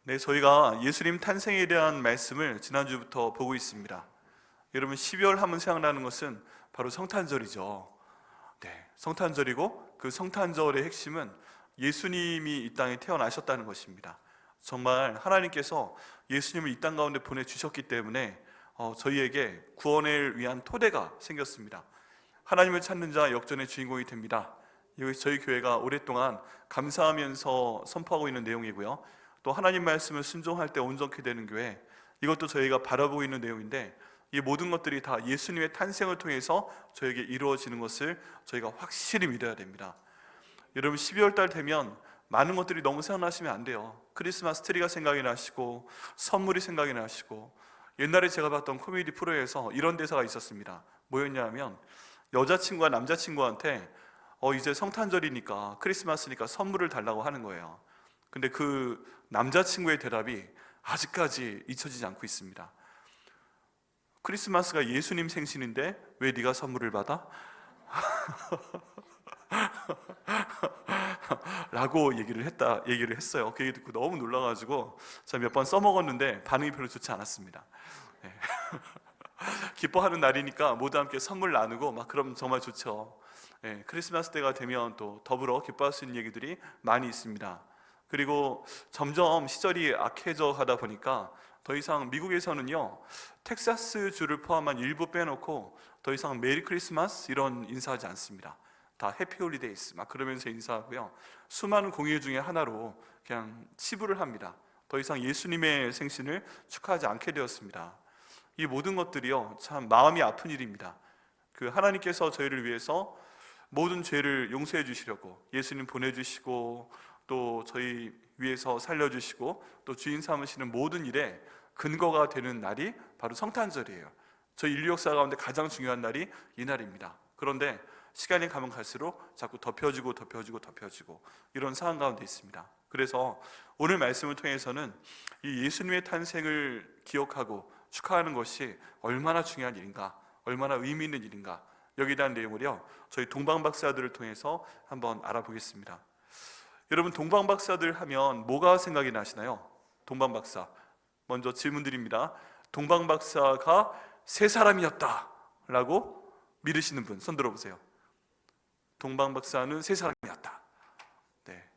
네, 저희가 예수님 탄생에 대한 말씀을 지난주부터 보고 있습니다. 여러분 12월 하면 생각나는 것은 바로 성탄절이죠. 네, 성탄절이고 그 성탄절의 핵심은 예수님이 이 땅에 태어나셨다는 것입니다. 정말 하나님께서 예수님을 이 땅 가운데 보내주셨기 때문에 저희에게 구원을 위한 토대가 생겼습니다. 하나님을 찾는 자 역전의 주인공이 됩니다. 이것이 저희 교회가 오랫동안 감사하면서 선포하고 있는 내용이고요, 또 하나님 말씀을 순종할 때 온전케 되는 교회, 이것도 저희가 바라보고 있는 내용인데, 이 모든 것들이 다 예수님의 탄생을 통해서 저에게 이루어지는 것을 저희가 확실히 믿어야 됩니다. 여러분 12월 달 되면 많은 것들이 너무 생각나시면 안 돼요. 크리스마스 트리가 생각이 나시고 선물이 생각이 나시고, 옛날에 제가 봤던 코미디 프로에서 이런 대사가 있었습니다. 뭐였냐면 여자친구가 남자친구한테 이제 성탄절이니까 크리스마스니까 선물을 달라고 하는 거예요. 근데 그 남자친구의 대답이 아직까지 잊혀지지 않고 있습니다. 크리스마스가 예수님 생신인데 왜 네가 선물을 받아? 라고 얘기를 했어요. 그 얘기 듣고 너무 놀라가지고 제가 몇 번 써먹었는데 반응이 별로 좋지 않았습니다. 네. 기뻐하는 날이니까 모두 함께 선물 나누고 막 그럼 정말 좋죠. 네, 크리스마스 때가 되면 또 더불어 기뻐할 수 있는 얘기들이 많이 있습니다. 그리고 점점 시절이 악해져 가다 보니까 더 이상 미국에서는요, 텍사스 주를 포함한 일부 빼놓고 더 이상 메리 크리스마스 이런 인사하지 않습니다. 다 해피 홀리데이스 막 그러면서 인사하고요, 수많은 공휴일 중에 하나로 그냥 치부를 합니다. 더 이상 예수님의 생신을 축하하지 않게 되었습니다. 이 모든 것들이요, 참 마음이 아픈 일입니다. 그 하나님께서 저희를 위해서 모든 죄를 용서해 주시려고 예수님 보내주시고, 또 저희 위해서 살려주시고, 또 주인 삼으시는 모든 일에 근거가 되는 날이 바로 성탄절이에요. 저희 인류 역사 가운데 가장 중요한 날이 이 날입니다. 그런데 시간이 가면 갈수록 자꾸 덮여지고 이런 상황 가운데 있습니다. 그래서 오늘 말씀을 통해서는 이 예수님의 탄생을 기억하고 축하하는 것이 얼마나 중요한 일인가, 얼마나 의미 있는 일인가, 여기에 대한 내용을요, 저희 동방박사들을 통해서 한번 알아보겠습니다. 여러분, 동방박사들 하면 뭐가 생각이 나시나요? 동방박사, 먼저 질문 드립니다. 동방박사가 세 사람이었다 라고 믿으시는 분 손 들어보세요. 동방박사는 세 사람이었다. 네.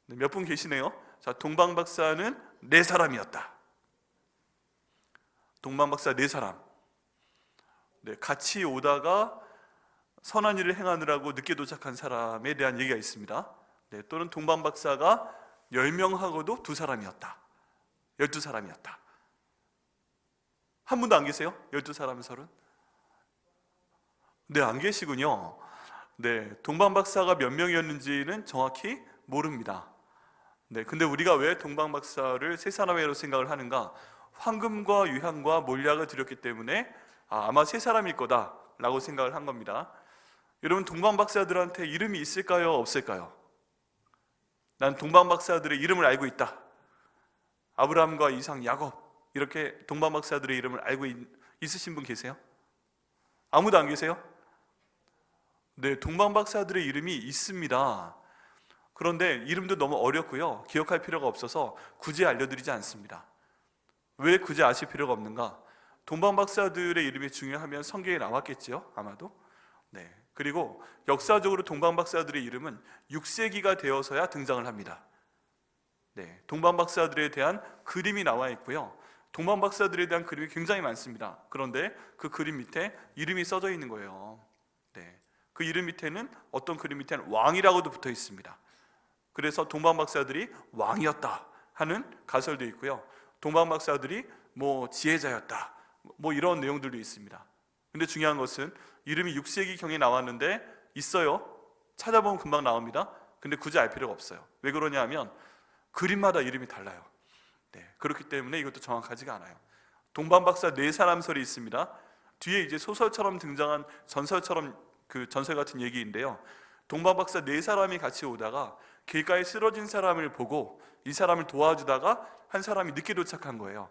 몇 분 계시네요. 자, 동방박사는 네 사람이었다. 동방박사 네 사람. 네, 같이 오다가 선한 일을 행하느라고 늦게 도착한 사람에 대한 얘기가 있습니다. 네, 또는 동방박사가 10명하고도 2사람이었다. 12사람이었다. 한 분도 안 계세요? 12사람은 30? 네, 안 계시군요. 네, 동방박사가 몇 명이었는지는 정확히 모릅니다. 네, 근데 우리가 왜 동방박사를 세 사람이라고 생각을 하는가? 황금과 유향과 몰약을 드렸기 때문에 아마 세 사람일 거다라고 생각을 한 겁니다. 여러분, 동방박사들한테 이름이 있을까요? 없을까요? 난 동방박사들의 이름을 알고 있다. 아브라함과 이삭, 야곱, 이렇게 동방박사들의 이름을 알고 있으신 분 계세요? 아무도 안 계세요? 네, 동방박사들의 이름이 있습니다. 그런데 이름도 너무 어렵고요, 기억할 필요가 없어서 굳이 알려드리지 않습니다. 왜 굳이 아실 필요가 없는가? 동방박사들의 이름이 중요하면 성경에 나왔겠지요, 아마도. 네, 그리고 역사적으로 동방박사들의 이름은 6세기가 되어서야 등장을 합니다. 네, 동방박사들에 대한 그림이 나와 있고요, 동방박사들에 대한 그림이 굉장히 많습니다. 그런데 그 그림 밑에 이름이 써져 있는 거예요. 네, 그 이름 밑에는, 어떤 그림 밑에는 왕이라고도 붙어 있습니다. 그래서 동방박사들이 왕이었다 하는 가설도 있고요, 동방박사들이 지혜자였다, 이런 내용들도 있습니다. 근데 중요한 것은 이름이 6세기경에 나왔는데 있어요. 찾아보면 금방 나옵니다. 근데 굳이 알 필요가 없어요. 왜 그러냐 하면 그림마다 이름이 달라요. 네, 그렇기 때문에 이것도 정확하지가 않아요. 동방박사 네 사람설이 있습니다. 뒤에 이제 소설처럼 등장한 전설처럼 그 전설 같은 얘기인데요, 동방박사 네 사람이 같이 오다가 길가에 쓰러진 사람을 보고 이 사람을 도와주다가 한 사람이 늦게 도착한 거예요.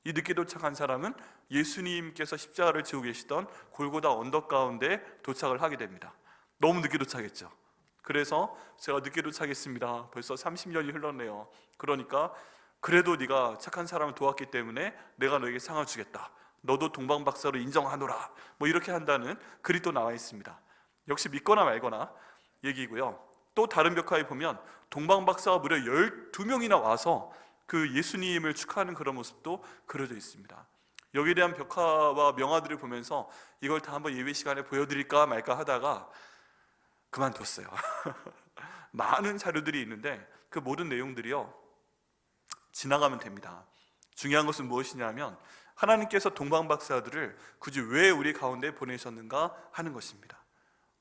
이 늦게 도착한 사람은 예수님께서 십자가를 지고 계시던 골고다 언덕 가운데 도착을 하게 됩니다. 너무 늦게 도착했죠. 그래서 제가 늦게 도착했습니다. 벌써 30년이 흘렀네요. 그러니까 그래도 네가 착한 사람을 도왔기 때문에 내가 너에게 상을 주겠다. 너도 동방박사로 인정하노라. 뭐 이렇게 한다는 글이 또 나와 있습니다. 역시 믿거나 말거나 얘기고요. 또 다른 벽화에 보면 동방박사가 무려 12명이나 와서 그 예수님을 축하하는 그런 모습도 그려져 있습니다. 여기에 대한 벽화와 명화들을 보면서 이걸 다 한번 예배 시간에 보여드릴까 말까 하다가 그만뒀어요. 많은 자료들이 있는데 그 모든 내용들이요, 지나가면 됩니다. 중요한 것은 무엇이냐면 하나님께서 동방박사들을 굳이 왜 우리 가운데 보내셨는가 하는 것입니다.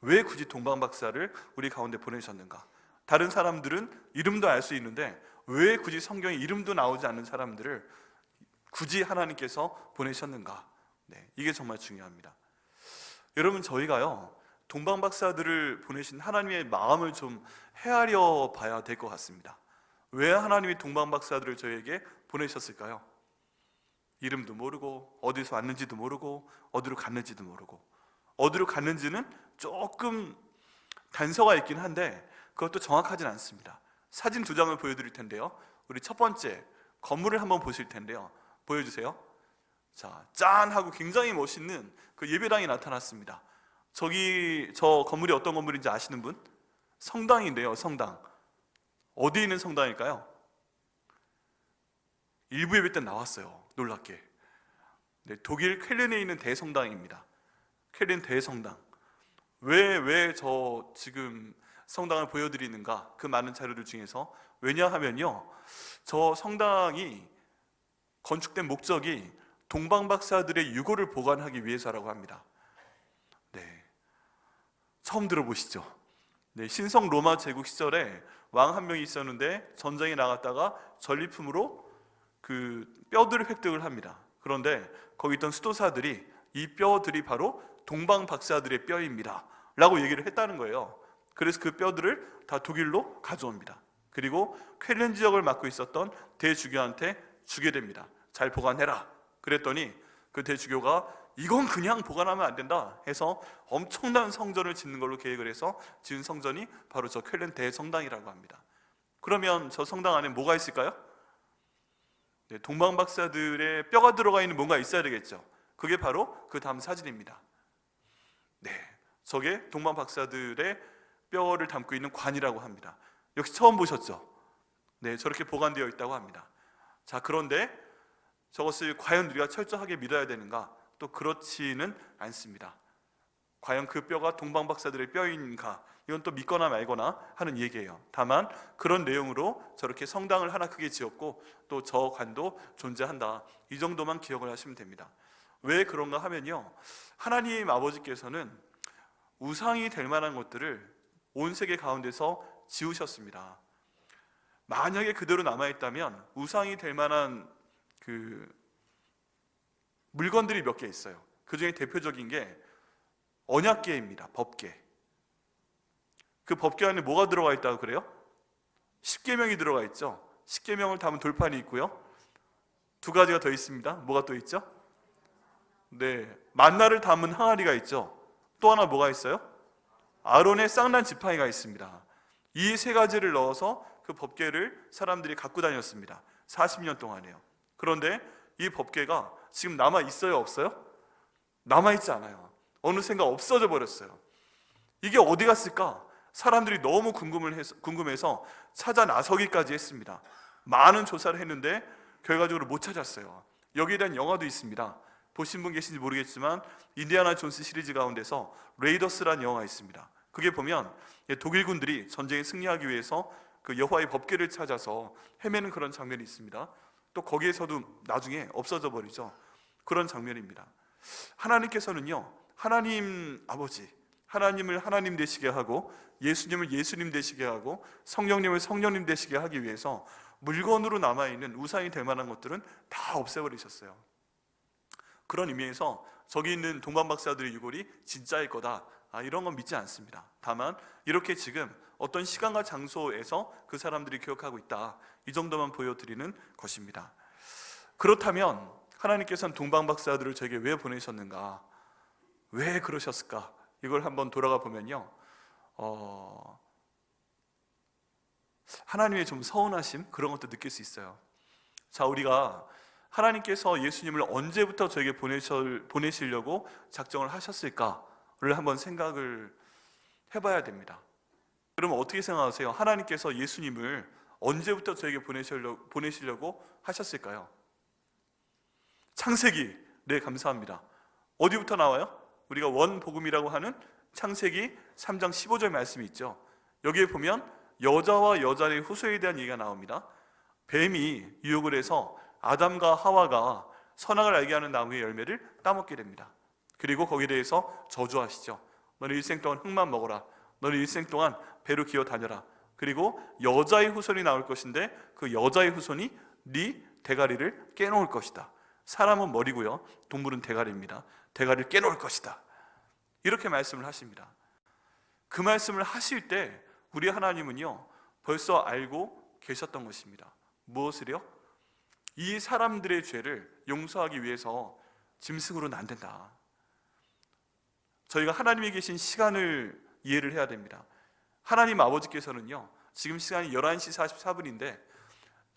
왜 굳이 동방박사를 우리 가운데 보내셨는가? 다른 사람들은 이름도 알 수 있는데 왜 굳이 성경에 이름도 나오지 않는 사람들을 굳이 하나님께서 보내셨는가? 이게 정말 중요합니다. 여러분, 저희가요 동방박사들을 보내신 하나님의 마음을 좀 헤아려 봐야 될 것 같습니다. 왜 하나님이 동방박사들을 저희에게 보내셨을까요? 이름도 모르고 어디서 왔는지도 모르고 어디로 갔는지도 모르고, 어디로 갔는지는 조금 단서가 있긴 한데 그것도 정확하진 않습니다. 사진 2장을 보여드릴 텐데요, 우리 첫 번째 건물을 한번 보실 텐데요, 보여주세요. 자, 짠 하고 굉장히 멋있는 그 예배당이 나타났습니다. 저 건물이 어떤 건물인지 아시는 분? 성당인데요. 성당. 어디 있는 성당일까요? 일부 예배 때 나왔어요, 놀랍게. 독일 쾰른에 있는 대성당입니다. 쾰른 대성당. 왜 저 지금 성당을 보여드리는가? 그 많은 자료들 중에서. 왜냐하면요, 저 성당이 건축된 목적이 동방박사들의 유골을 보관하기 위해서라고 합니다. 처음 들어보시죠? 신성 로마 제국 시절에 왕 한 명이 있었는데 전쟁에 나갔다가 전리품으로 그 뼈들을 획득을 합니다. 그런데 거기 있던 수도사들이 이 뼈들이 바로 동방박사들의 뼈입니다 라고 얘기를 했다는 거예요. 그래서 그 뼈들을 다 독일로 가져옵니다. 그리고 쾰른 지역을 맡고 있었던 대주교한테 주게 됩니다. 잘 보관해라. 그랬더니 그 대주교가 이건 그냥 보관하면 안 된다 해서 엄청난 성전을 짓는 걸로 계획을 해서 지은 성전이 바로 저 쾰른 대성당이라고 합니다. 그러면 저 성당 안에 뭐가 있을까요? 동방박사들의 뼈가 들어가 있는 뭔가 있어야 되겠죠. 그게 바로 그 다음 사진입니다. 저게 동방박사들의 뼈를 담고 있는 관이라고 합니다. 역시 처음 보셨죠? 저렇게 보관되어 있다고 합니다. 자, 그런데 저것을 과연 우리가 철저하게 믿어야 되는가? 또 그렇지는 않습니다. 과연 그 뼈가 동방박사들의 뼈인가? 이건 또 믿거나 말거나 하는 얘기예요. 다만 그런 내용으로 저렇게 성당을 하나 크게 지었고 또 저 관도 존재한다, 이 정도만 기억을 하시면 됩니다. 왜 그런가 하면요, 하나님 아버지께서는 우상이 될 만한 것들을 온 세계 가운데서 지우셨습니다. 만약에 그대로 남아있다면 우상이 될 만한 그 물건들이 몇 개 있어요. 그 중에 대표적인 게 언약궤입니다. 법궤. 그 법궤 안에 뭐가 들어가 있다고 그래요? 십계명이 들어가 있죠. 십계명을 담은 돌판이 있고요, 2가지가 더 있습니다. 뭐가 또 있죠? 만나를 담은 항아리가 있죠. 또 하나 뭐가 있어요? 아론의 쌍난 지팡이가 있습니다. 이 3가지를 넣어서 그 법궤를 사람들이 갖고 다녔습니다. 40년 동안에요. 그런데 이 법궤가 지금 남아 있어요, 없어요? 남아 있지 않아요. 어느샌가 없어져 버렸어요. 이게 어디 갔을까? 사람들이 너무 궁금해서 찾아 나서기까지 했습니다. 많은 조사를 했는데 결과적으로 못 찾았어요. 여기에 대한 영화도 있습니다. 보신 분 계신지 모르겠지만 인디아나 존스 시리즈 가운데서 레이더스라는 영화가 있습니다. 그게 보면 독일군들이 전쟁에 승리하기 위해서 그 여호와의 법궤를 찾아서 헤매는 그런 장면이 있습니다. 또 거기에서도 나중에 없어져 버리죠. 그런 장면입니다. 하나님께서는요, 하나님 아버지, 하나님을 하나님 되시게 하고 예수님을 예수님 되시게 하고 성령님을 성령님 되시게 하기 위해서 물건으로 남아있는 우상이 될 만한 것들은 다 없애버리셨어요. 그런 의미에서 저기 있는 동방박사들의 유골이 진짜일 거다, 이런 건 믿지 않습니다. 다만 이렇게 지금 어떤 시간과 장소에서 그 사람들이 기억하고 있다, 이 정도만 보여드리는 것입니다. 그렇다면 하나님께서는 동방박사들을 저에게 왜 보내셨는가? 왜 그러셨을까? 이걸 한번 돌아가 보면요, 하나님의 좀 서운하심, 그런 것도 느낄 수 있어요. 자, 우리가 하나님께서 예수님을 언제부터 저에게 보내시려고 작정을 하셨을까를 한번 생각을 해봐야 됩니다. 그러면 어떻게 생각하세요? 하나님께서 예수님을 언제부터 저에게 보내시려고 하셨을까요? 창세기, 네, 감사합니다. 어디부터 나와요? 우리가 원복음이라고 하는 창세기 3장 15절 말씀이 있죠. 여기에 보면 여자와 여자의 후손에 대한 얘기가 나옵니다. 뱀이 유혹을 해서 아담과 하와가 선악을 알게 하는 나무의 열매를 따먹게 됩니다. 그리고 거기에 대해서 저주하시죠. 너는 일생 동안 흙만 먹어라. 너는 일생 동안 배로 기어 다녀라. 그리고 여자의 후손이 나올 것인데 그 여자의 후손이 네 대가리를 깨놓을 것이다. 사람은 머리고요, 동물은 대가리입니다. 대가리를 깨놓을 것이다. 이렇게 말씀을 하십니다. 그 말씀을 하실 때 우리 하나님은요, 벌써 알고 계셨던 것입니다. 무엇을요? 이 사람들의 죄를 용서하기 위해서 짐승으로는 안 된다. 저희가 하나님이 계신 시간을 이해를 해야 됩니다. 하나님 아버지께서는요, 지금 시간이 11시 44분인데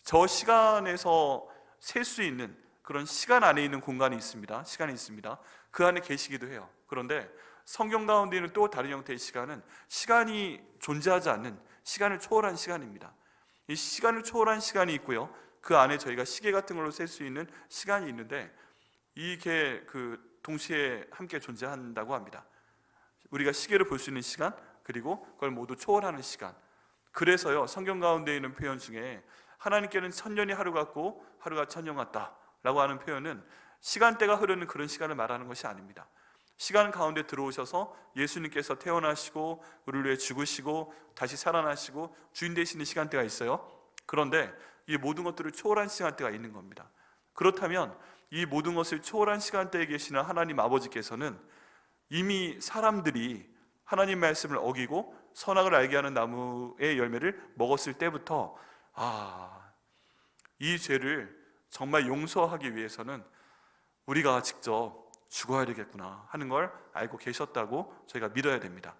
저 시간에서 셀 수 있는 그런 시간 안에 있는 공간이 있습니다. 시간이 있습니다. 그 안에 계시기도 해요. 그런데 성경 가운데 있는 또 다른 형태의 시간은 시간이 존재하지 않는 시간을 초월한 시간입니다. 이 시간을 초월한 시간이 있고요, 그 안에 저희가 시계 같은 걸로 셀 수 있는 시간이 있는데 이게 동시에 함께 존재한다고 합니다. 우리가 시계를 볼 수 있는 시간, 그리고 그걸 모두 초월하는 시간. 그래서요, 성경 가운데 있는 표현 중에 하나님께는 천년이 하루 같고 하루가 천년 같다 라고 하는 표현은 시간대가 흐르는 그런 시간을 말하는 것이 아닙니다. 시간 가운데 들어오셔서 예수님께서 태어나시고 우리를 위해 죽으시고 다시 살아나시고 주인 되시는 시간대가 있어요. 그런데 이 모든 것들을 초월한 시간대가 있는 겁니다. 그렇다면 이 모든 것을 초월한 시간대에 계시는 하나님 아버지께서는 이미 사람들이 하나님 말씀을 어기고 선악을 알게 하는 나무의 열매를 먹었을 때부터 이 죄를 정말 용서하기 위해서는 우리가 직접 죽어야 되겠구나 하는 걸 알고 계셨다고 저희가 믿어야 됩니다.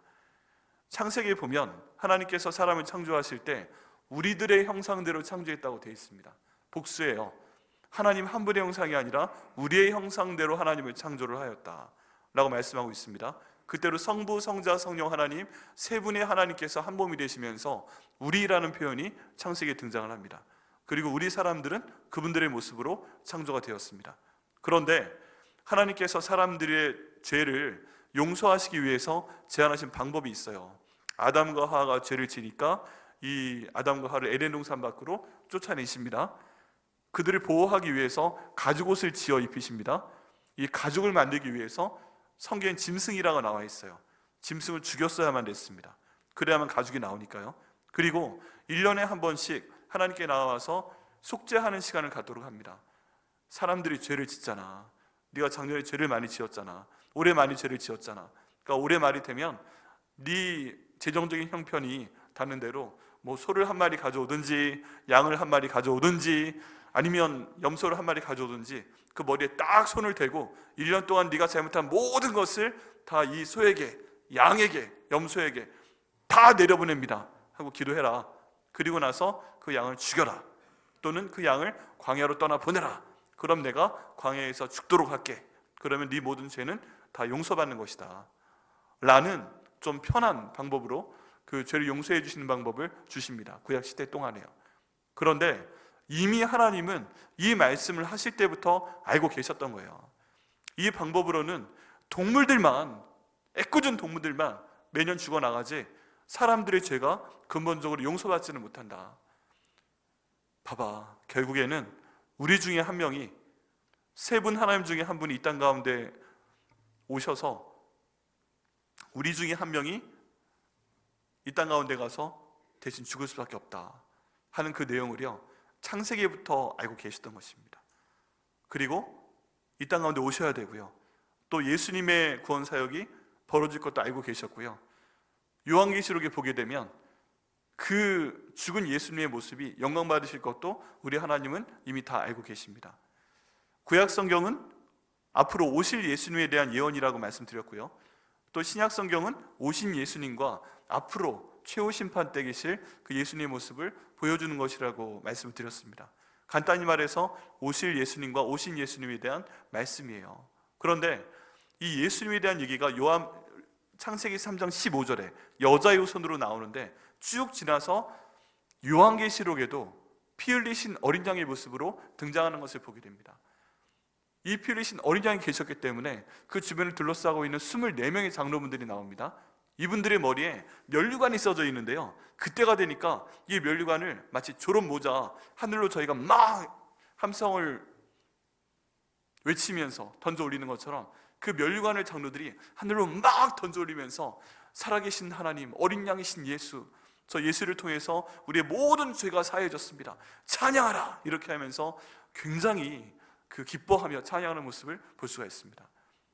창세기에 보면 하나님께서 사람을 창조하실 때 우리들의 형상대로 창조했다고 되어 있습니다. 복수예요. 하나님 한 분의 형상이 아니라 우리의 형상대로 하나님을 창조를 하였다 라고 말씀하고 있습니다. 그때로 성부, 성자, 성령 하나님 세 분의 하나님께서 한 몸이 되시면서 우리라는 표현이 창세기에 등장을 합니다. 그리고 우리 사람들은 그분들의 모습으로 창조가 되었습니다. 그런데 하나님께서 사람들의 죄를 용서하시기 위해서 제안하신 방법이 있어요. 아담과 하와가 죄를 지니까 이 아담과 하와를 에덴 동산 밖으로 쫓아내십니다. 그들을 보호하기 위해서 가죽옷을 지어 입히십니다. 이 가죽을 만들기 위해서 성경엔 짐승이라고 나와 있어요. 짐승을 죽였어야만 됐습니다. 그래야만 가죽이 나오니까요. 그리고 1년에 한 번씩 하나님께 나와서 속죄하는 시간을 갖도록 합니다. 사람들이 죄를 짓잖아. 네가 작년에 죄를 많이 지었잖아. 올해 많이 죄를 지었잖아. 그러니까 올해 말이 되면 네 재정적인 형편이 닿는 대로 뭐 소를 한 마리 가져오든지 양을 한 마리 가져오든지 아니면 염소를 한 마리 가져오든지 그 머리에 딱 손을 대고 1년 동안 네가 잘못한 모든 것을 다 이 소에게, 양에게, 염소에게 다 내려보냅니다 하고 기도해라. 그리고 나서 그 양을 죽여라. 또는 그 양을 광야로 떠나보내라. 그럼 내가 광야에서 죽도록 할게. 그러면 네 모든 죄는 다 용서받는 것이다 라는 좀 편한 방법으로 그 죄를 용서해 주시는 방법을 주십니다. 구약시대 동안에요. 그런데 이미 하나님은 이 말씀을 하실 때부터 알고 계셨던 거예요. 이 방법으로는 동물들만, 애꿎은 동물들만 매년 죽어나가지 사람들의 죄가 근본적으로 용서받지는 못한다. 봐봐, 결국에는 우리 중에 한 명이, 세 분 하나님 중에 한 분이 이 땅 가운데 오셔서 우리 중에 한 명이 이 땅 가운데 가서 대신 죽을 수밖에 없다 하는 그 내용을요, 창세기부터 알고 계셨던 것입니다. 그리고 이 땅 가운데 오셔야 되고요, 또 예수님의 구원 사역이 벌어질 것도 알고 계셨고요, 요한계시록에 보게 되면 그 죽은 예수님의 모습이 영광 받으실 것도 우리 하나님은 이미 다 알고 계십니다. 구약 성경은 앞으로 오실 예수님에 대한 예언이라고 말씀드렸고요, 또 신약 성경은 오신 예수님과 앞으로 최후 심판 때 계실 그 예수님의 모습을 보여주는 것이라고 말씀을 드렸습니다. 간단히 말해서 오실 예수님과 오신 예수님에 대한 말씀이에요. 그런데 이 예수님에 대한 얘기가 창세기 3장 15절에 여자의 후손으로 나오는데 쭉 지나서 요한계시록에도 피 흘리신 어린 양의 모습으로 등장하는 것을 보게 됩니다. 이 피 흘리신 어린 양이 계셨기 때문에 그 주변을 둘러싸고 있는 24명의 장로분들이 나옵니다. 이분들의 머리에 면류관이 써져 있는데요, 그때가 되니까 이 면류관을 마치 졸업 모자 하늘로 저희가 막 함성을 외치면서 던져 올리는 것처럼 그 면류관을 장로들이 하늘로 막 던져 올리면서 살아계신 하나님, 어린 양이신 예수, 저 예수를 통해서 우리의 모든 죄가 사해졌습니다, 찬양하라, 이렇게 하면서 굉장히 기뻐하며 찬양하는 모습을 볼 수가 있습니다.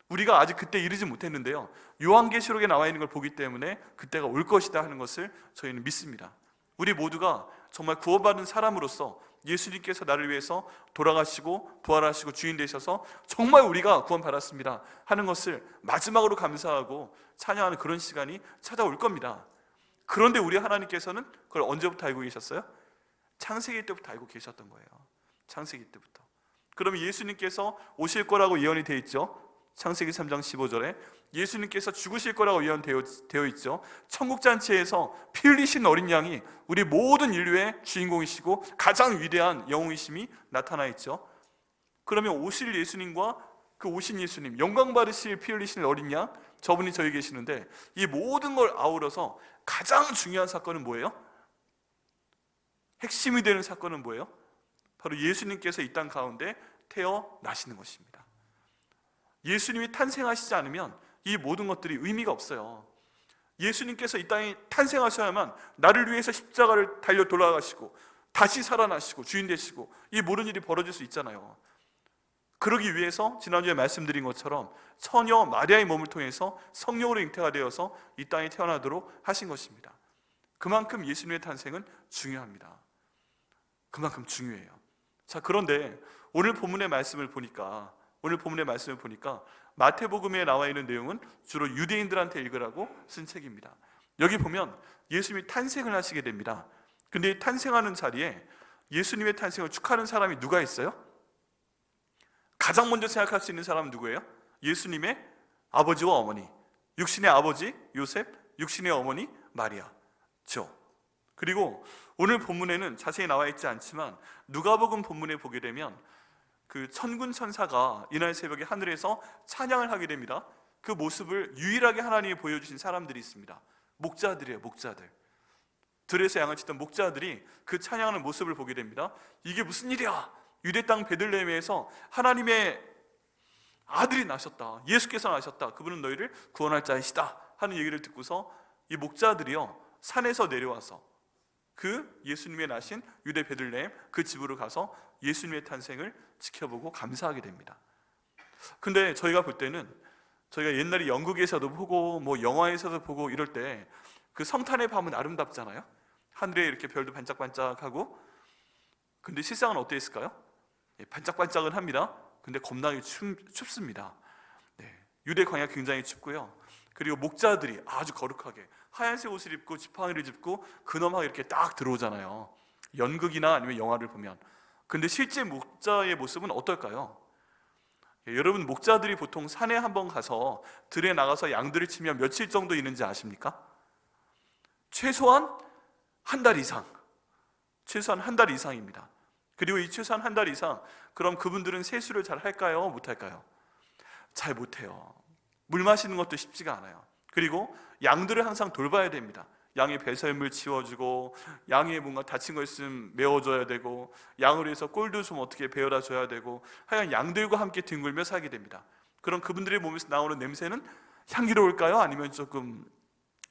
우리가 아직 그때 이르지 못했는데요, 요한계시록에 나와 있는 걸 보기 때문에 그때가 올 것이다 하는 것을 저희는 믿습니다. 우리 모두가 정말 구원받은 사람으로서 예수님께서 나를 위해서 돌아가시고 부활하시고 주인 되셔서 정말 우리가 구원받았습니다 하는 것을 마지막으로 감사하고 찬양하는 그런 시간이 찾아올 겁니다. 그런데 우리 하나님께서는 그걸 언제부터 알고 계셨어요? 창세기 때부터 알고 계셨던 거예요. 창세기 때부터. 그러면 예수님께서 오실 거라고 예언이 되어 있죠. 창세기 3장 15절에 예수님께서 죽으실 거라고 예언되어 있죠. 천국잔치에서 피 흘리신 어린 양이 우리 모든 인류의 주인공이시고 가장 위대한 영웅이심이 나타나 있죠. 그러면 오실 예수님과 그 오신 예수님, 영광 받으실 피 흘리신 어린 양, 저분이 저희 계시는데 이 모든 걸 아우러서 가장 중요한 사건은 뭐예요? 핵심이 되는 사건은 뭐예요? 바로 예수님께서 이 땅 가운데 태어나시는 것입니다. 예수님이 탄생하시지 않으면 이 모든 것들이 의미가 없어요. 예수님께서 이 땅에 탄생하셔야만 나를 위해서 십자가를 달려 돌아가시고 다시 살아나시고 주인 되시고 이 모든 일이 벌어질 수 있잖아요. 그러기 위해서 지난주에 말씀드린 것처럼 처녀 마리아의 몸을 통해서 성령으로 잉태가 되어서 이 땅에 태어나도록 하신 것입니다. 그만큼 예수님의 탄생은 중요합니다. 그만큼 중요해요. 자, 그런데 오늘 본문의 말씀을 보니까 마태복음에 나와 있는 내용은 주로 유대인들한테 읽으라고 쓴 책입니다. 여기 보면 예수님이 탄생을 하시게 됩니다. 근데 이 탄생하는 자리에 예수님의 탄생을 축하하는 사람이 누가 있어요? 가장 먼저 생각할 수 있는 사람은 누구예요? 예수님의 아버지와 어머니, 육신의 아버지 요셉, 육신의 어머니 마리아죠. 그리고 오늘 본문에는 자세히 나와 있지 않지만 누가복음 본문에 보게 되면 그 천군 천사가 이날 새벽에 하늘에서 찬양을 하게 됩니다. 그 모습을 유일하게 하나님이 보여주신 사람들이 있습니다. 목자들이에요. 목자들. 들에서 양을 치던 목자들이 그 찬양하는 모습을 보게 됩니다. 이게 무슨 일이야? 유대 땅 베들레헴에서 하나님의 아들이 나셨다, 예수께서 나셨다, 그분은 너희를 구원할 자이시다 하는 얘기를 듣고서 이 목자들이요 산에서 내려와서 그 예수님의 나신 유대 베들레헴 그 집으로 가서 예수님의 탄생을 지켜보고 감사하게 됩니다. 근데 저희가 볼 때는, 저희가 옛날에 영국에서도 보고 뭐 영화에서도 보고 이럴 때 그 성탄의 밤은 아름답잖아요. 하늘에 이렇게 별도 반짝반짝하고. 근데 실상은 어땠을까요? 반짝반짝은 합니다. 근데 겁나게 춥습니다. 유대 광야 굉장히 춥고요. 그리고 목자들이 아주 거룩하게 하얀색 옷을 입고 지팡이를 짚고 근엄하게 이렇게 딱 들어오잖아요. 연극이나 아니면 영화를 보면. 근데 실제 목자의 모습은 어떨까요? 여러분, 목자들이 보통 산에 한번 가서 들에 나가서 양들을 치면 며칠 정도 있는지 아십니까? 최소한 한 달 이상. 최소한 한 달 이상입니다. 그리고 이 최소한 한 달 이상, 그럼 그분들은 세수를 잘 할까요? 못할까요? 잘 못해요. 물 마시는 것도 쉽지가 않아요. 그리고 양들을 항상 돌봐야 됩니다. 양의 배설물 치워주고, 양의 뭔가 다친 거 있으면 메워줘야 되고, 양을 위해서 꼴도 좀 어떻게 베어다 줘야 되고, 하여간 양들과 함께 뒹굴며 살게 됩니다. 그럼 그분들의 몸에서 나오는 냄새는 향기로울까요? 아니면 조금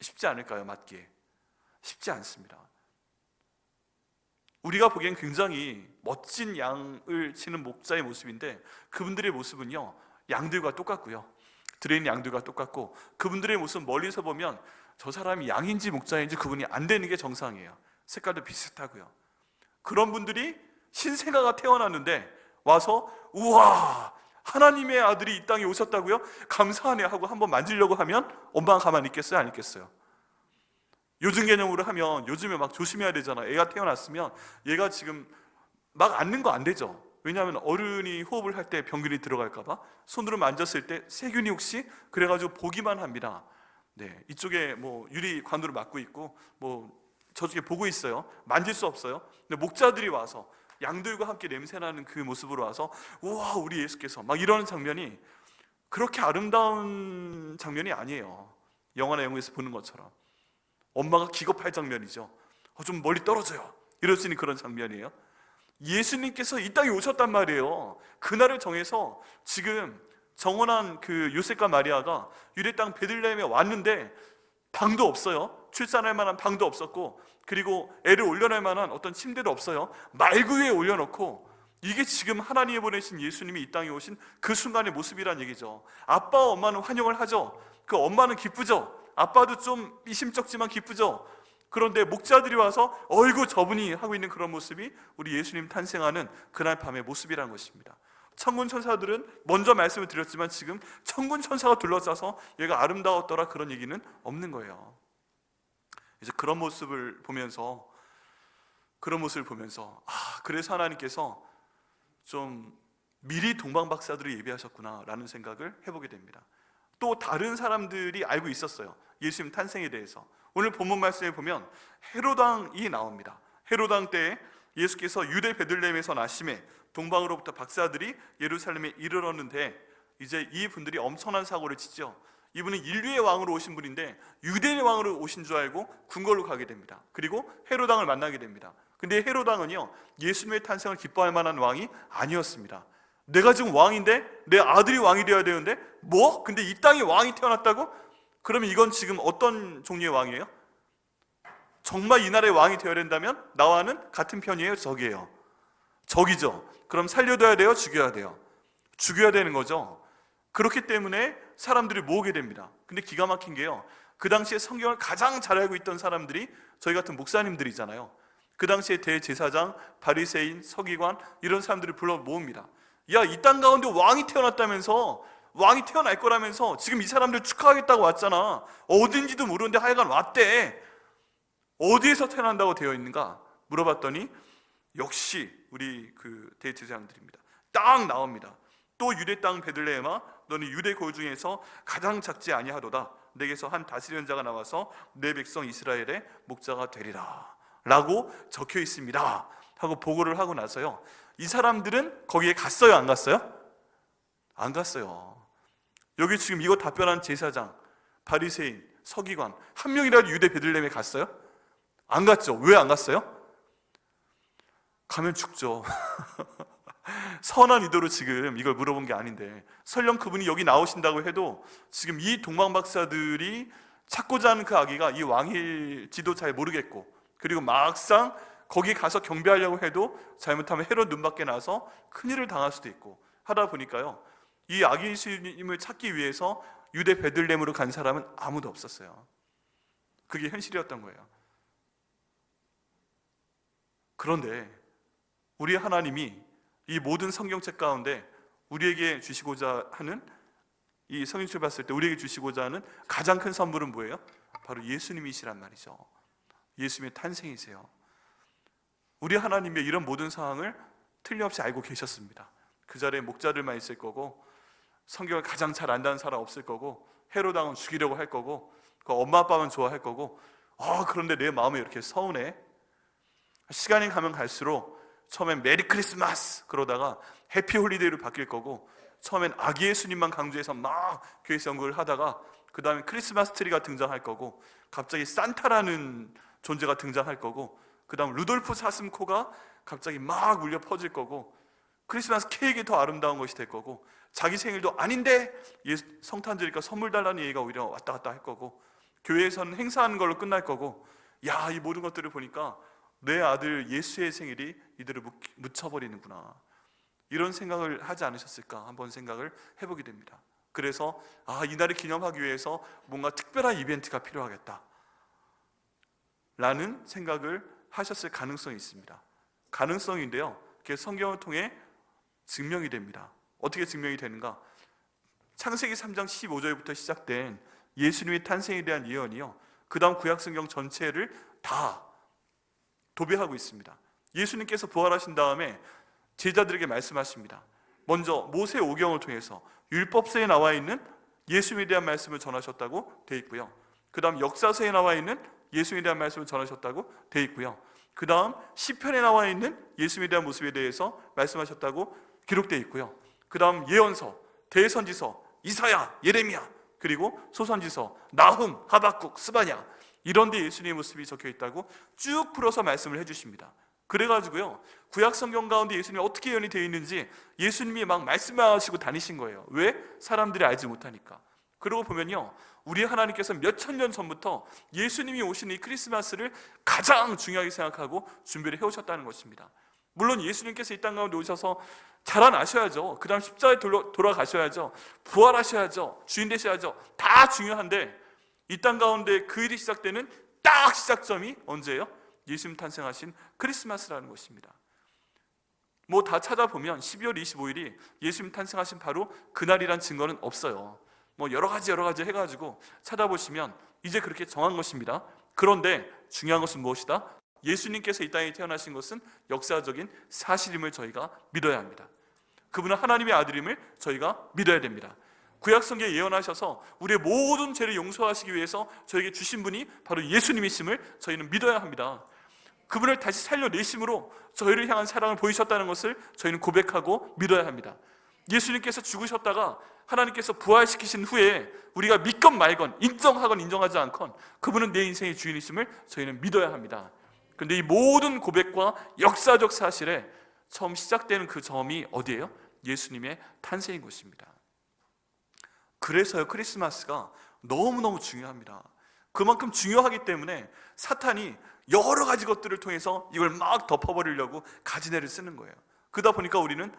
쉽지 않을까요? 맡기에 쉽지 않습니다. 우리가 보기엔 굉장히 멋진 양을 치는 목자의 모습인데 그분들의 모습은요 양들과 똑같고요, 들에 있는 양들과 똑같고, 그분들의 모습 멀리서 보면 저 사람이 양인지 목자인지 구분이 안 되는 게 정상이에요. 색깔도 비슷하고요. 그런 분들이 신생아가 태어났는데 와서 우와, 하나님의 아들이 이 땅에 오셨다고요? 감사하네 하고 한번 만지려고 하면 엄마가 가만히 있겠어요? 안 있겠어요? 요즘 개념으로 하면 요즘에 막 조심해야 되잖아. 애가 태어났으면 얘가 지금 막 앉는 거 안 되죠. 왜냐하면 어른이 호흡을 할 때 병균이 들어갈까 봐 손으로 만졌을 때 세균이 혹시 그래가지고 보기만 합니다. 네, 이쪽에 뭐 유리관으로 막고 있고 뭐 저쪽에 보고 있어요. 만질 수 없어요. 근데 목자들이 와서 양들과 함께 냄새나는 그 모습으로 와서 우와 우리 예수께서 막 이러는 장면이 그렇게 아름다운 장면이 아니에요. 영화나 영화에서 보는 것처럼 엄마가 기겁할 장면이죠. 좀 멀리 떨어져요 이럴 수 있는 그런 장면이에요. 예수님께서 이 땅에 오셨단 말이에요. 그날을 정해서 지금 정원한 그 요셉과 마리아가 유대 땅 베들레헴에 왔는데 방도 없어요. 출산할 만한 방도 없었고, 그리고 애를 올려놓을 만한 어떤 침대도 없어요. 말구 위에 올려놓고, 이게 지금 하나님이 보내신 예수님이 이 땅에 오신 그 순간의 모습이란 얘기죠. 아빠와 엄마는 환영을 하죠. 그 엄마는 기쁘죠. 아빠도 좀 미심쩍지만 기쁘죠. 그런데 목자들이 와서 어이구 저분이 하고 있는 그런 모습이 우리 예수님 탄생하는 그날 밤의 모습이라는 것입니다. 천군 천사들은 먼저 말씀을 드렸지만 지금 천군 천사가 둘러싸서 얘가 아름다웠더라 그런 얘기는 없는 거예요. 이제 그런 모습을 보면서 그래서 하나님께서 좀 미리 동방박사들을 예비하셨구나 라는 생각을 해보게 됩니다. 또 다른 사람들이 알고 있었어요. 예수님 탄생에 대해서. 오늘 본문 말씀에 보면 헤롯 왕이 나옵니다. 헤롯 왕 때에 예수께서 유대 베들레헴에서 나심에 동방으로부터 박사들이 예루살렘에 이르렀는데, 이제 이 분들이 엄청난 사고를 치죠. 이분은 인류의 왕으로 오신 분인데 유대의 왕으로 오신 줄 알고 궁궐로 가게 됩니다. 그리고 헤롯 왕을 만나게 됩니다. 근데 헤롯 왕은요, 예수님의 탄생을 기뻐할 만한 왕이 아니었습니다. 내가 지금 왕인데 내 아들이 왕이 되어야 되는데 뭐? 근데 이 땅에 왕이 태어났다고? 그러면 이건 지금 어떤 종류의 왕이에요? 정말 이 나라의 왕이 되어야 된다면 나와는 같은 편이에요? 적이에요? 적이죠. 그럼 살려둬야 돼요? 죽여야 돼요? 죽여야 되는 거죠. 그렇기 때문에 사람들이 모으게 됩니다. 근데 기가 막힌 게요, 그 당시에 성경을 가장 잘 알고 있던 사람들이 저희 같은 목사님들이잖아요. 그 당시에 대제사장, 바리새인, 서기관 이런 사람들을 불러 모읍니다. 야, 이 땅 가운데 왕이 태어났다면서, 왕이 태어날 거라면서 지금 이 사람들 축하하겠다고 왔잖아. 어딘지도 모르는데 하여간 왔대. 어디에서 태어난다고 되어 있는가 물어봤더니 역시 우리 그 대제사장들입니다. 딱 나옵니다. 또 유대 땅 베들레헴아, 너는 유대 고유 중에서 가장 작지 아니하도다. 내게서 한 다스리는 자가 나와서 내 백성 이스라엘의 목자가 되리라 라고 적혀 있습니다 하고 보고를 하고 나서요, 이 사람들은 거기에 갔어요? 안 갔어요? 안 갔어요. 여기 지금 이거 답변한 제사장, 바리새인, 서기관 한 명이라도 유대 베들레헴에 갔어요? 안 갔죠. 왜 안 갔어요? 가면 죽죠. 선한 의도로 지금 이걸 물어본 게 아닌데, 설령 그분이 여기 나오신다고 해도 지금 이 동방박사들이 찾고자 하는 그 아기가 이 왕일지도 잘 모르겠고, 그리고 막상 거기 가서 경배하려고 해도 잘못하면 헤롯 눈밖에 나서 큰일을 당할 수도 있고 하다 보니까요, 이 아기 예수님을 찾기 위해서 유대 베들레헴으로 간 사람은 아무도 없었어요. 그게 현실이었던 거예요. 그런데 우리 하나님이 이 모든 성경책 가운데 우리에게 주시고자 하는, 이 성경책을 봤을 때 우리에게 주시고자 하는 가장 큰 선물은 뭐예요? 바로 예수님이시란 말이죠. 예수님의 탄생이세요. 우리 하나님의 이런 모든 상황을 틀림없이 알고 계셨습니다. 그 자리에 목자들만 있을 거고, 성경을 가장 잘 안다는 사람 없을 거고, 헤롯 왕은 죽이려고 할 거고, 그 엄마 아빠만 좋아할 거고, 그런데 내 마음이 이렇게 서운해. 시간이 가면 갈수록 처음엔 메리 크리스마스 그러다가 해피 홀리데이로 바뀔 거고, 처음엔 아기 예수님만 강조해서 막 교회에서 연구를 하다가 그 다음에 크리스마스 트리가 등장할 거고, 갑자기 산타라는 존재가 등장할 거고, 그 다음 루돌프 사슴코가 갑자기 막 울려 퍼질 거고, 크리스마스 케이크가 더 아름다운 것이 될 거고, 자기 생일도 아닌데 성탄 드리니까 선물 달라는 얘기가 오히려 왔다 갔다 할 거고, 교회에서는 행사하는 걸로 끝날 거고, 야, 이 모든 것들을 보니까 내 아들 예수의 생일이 이들을 묻혀버리는구나, 이런 생각을 하지 않으셨을까 한번 생각을 해보게 됩니다. 그래서 이날을 기념하기 위해서 뭔가 특별한 이벤트가 필요하겠다 라는 생각을 하셨을 가능성이 있습니다. 가능성인데요, 그게 성경을 통해 증명이 됩니다. 어떻게 증명이 되는가? 창세기 3장 15절부터 시작된 예수님의 탄생에 대한 예언이요, 그 다음 구약성경 전체를 다 도배하고 있습니다. 예수님께서 부활하신 다음에 제자들에게 말씀하십니다. 먼저 모세 오경을 통해서 율법서에 나와 있는 예수님에 대한 말씀을 전하셨다고 되어 있고요. 그 다음 역사서에 나와 있는 예수님에 대한 말씀을 전하셨다고 되어 있고요. 그 다음 시편에 나와 있는 예수님에 대한 모습에 대해서 말씀하셨다고 기록되어 있고요. 그 다음 예언서, 대선지서, 이사야, 예레미야, 그리고 소선지서, 나훔, 하박국, 스바냐, 이런 데 예수님의 모습이 적혀 있다고 쭉 풀어서 말씀을 해주십니다. 그래가지고요, 구약 성경 가운데 예수님이 어떻게 예언이 되어 있는지 예수님이 막 말씀하시고 다니신 거예요. 왜? 사람들이 알지 못하니까. 그러고 보면요, 우리 하나님께서 몇천 년 전부터 예수님이 오신 이 크리스마스를 가장 중요하게 생각하고 준비를 해오셨다는 것입니다. 물론 예수님께서 이 땅 가운데 오셔서 자라나셔야죠. 그 다음 십자가에 돌아가셔야죠. 부활하셔야죠. 주인 되셔야죠. 다 중요한데 이 땅 가운데 그 일이 시작되는 딱 시작점이 언제예요? 예수님 탄생하신 크리스마스라는 것입니다. 뭐 다 찾아보면 12월 25일이 예수님 탄생하신 바로 그날이란 증거는 없어요. 뭐 여러 가지 해가지고 찾아보시면 이제 그렇게 정한 것입니다. 그런데 중요한 것은 무엇이다? 예수님께서 이 땅에 태어나신 것은 역사적인 사실임을 저희가 믿어야 합니다. 그분은 하나님의 아들임을 저희가 믿어야 됩니다. 구약성경에 예언하셔서 우리의 모든 죄를 용서하시기 위해서 저에게 주신 분이 바로 예수님이심을 저희는 믿어야 합니다. 그분을 다시 살려내심으로 저희를 향한 사랑을 보이셨다는 것을 저희는 고백하고 믿어야 합니다. 예수님께서 죽으셨다가 하나님께서 부활시키신 후에 우리가 믿건 말건, 인정하건 인정하지 않건 그분은 내 인생의 주인이심을 저희는 믿어야 합니다. 그런데 이 모든 고백과 역사적 사실에 처음 시작되는 그 점이 어디예요? 예수님의 탄생인 것입니다. 그래서요, 크리스마스가 너무너무 중요합니다. 그만큼 중요하기 때문에 사탄이 여러 가지 것들을 통해서 이걸 막 덮어버리려고 가지내를 쓰는 거예요. 그러다 보니까 우리는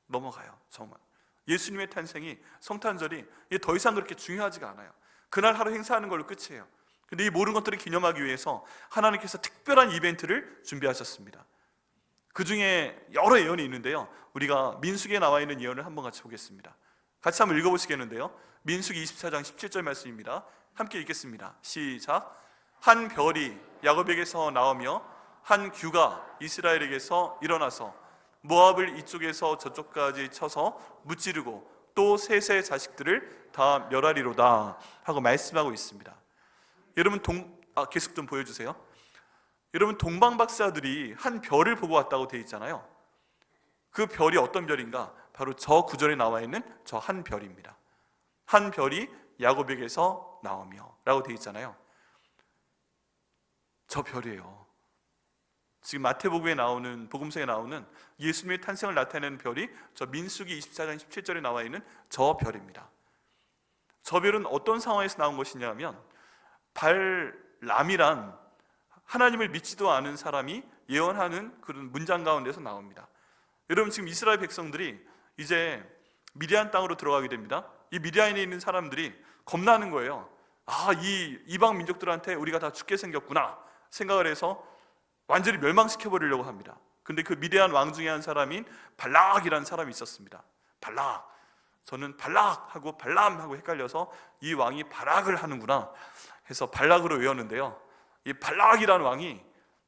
넘어가요. 정말 예수님의 탄생이, 성탄절이 더 이상 그렇게 중요하지가 않아요. 그날 하루 행사하는 걸로 끝이에요. 근데 이 모든 것들을 기념하기 위해서 하나님께서 특별한 이벤트를 준비하셨습니다. 그 중에 여러 예언이 있는데요, 우리가 민수기에 나와 있는 예언을 한번 같이 보겠습니다. 같이 한번 읽어보시겠는데요, 민수기 24장 17절 말씀입니다. 함께 읽겠습니다. 시작. 한 별이 야곱에게서 나오며 한 규가 이스라엘에게서 일어나서 모압을 이쪽에서 저쪽까지 쳐서 무찌르고 또 셋의 자식들을 다 멸하리로다 하고 말씀하고 있습니다. 여러분 계속 좀 보여주세요. 여러분, 동방박사들이 한 별을 보고 왔다고 되어 있잖아요. 그 별이 어떤 별인가? 바로 저 구절에 나와 있는 저 한 별입니다. 한 별이 야곱에게서 나오며 라고 되어 있잖아요. 저 별이에요. 지금 마태복음에 나오는, 복음서에 나오는 예수님의 탄생을 나타내는 별이 저 민수기 24장 17절에 나와 있는 저 별입니다. 저 별은 어떤 상황에서 나온 것이냐면, 발람이란 하나님을 믿지도 않은 사람이 예언하는 그런 문장 가운데서 나옵니다. 여러분, 지금 이스라엘 백성들이 이제 미디안 땅으로 들어가게 됩니다. 이 미디안에 있는 사람들이 겁나는 거예요. 이 이방 민족들한테 우리가 다 죽게 생겼구나 생각을 해서 완전히 멸망시켜버리려고 합니다. 근데 그 미디안 왕 중에 한 사람인 발락이라는 사람이 있었습니다. 발락, 저는 발락하고 발람하고 헷갈려서 이 왕이 발악을 하는구나 해서 발락으로 외웠는데요, 이 발락이라는 왕이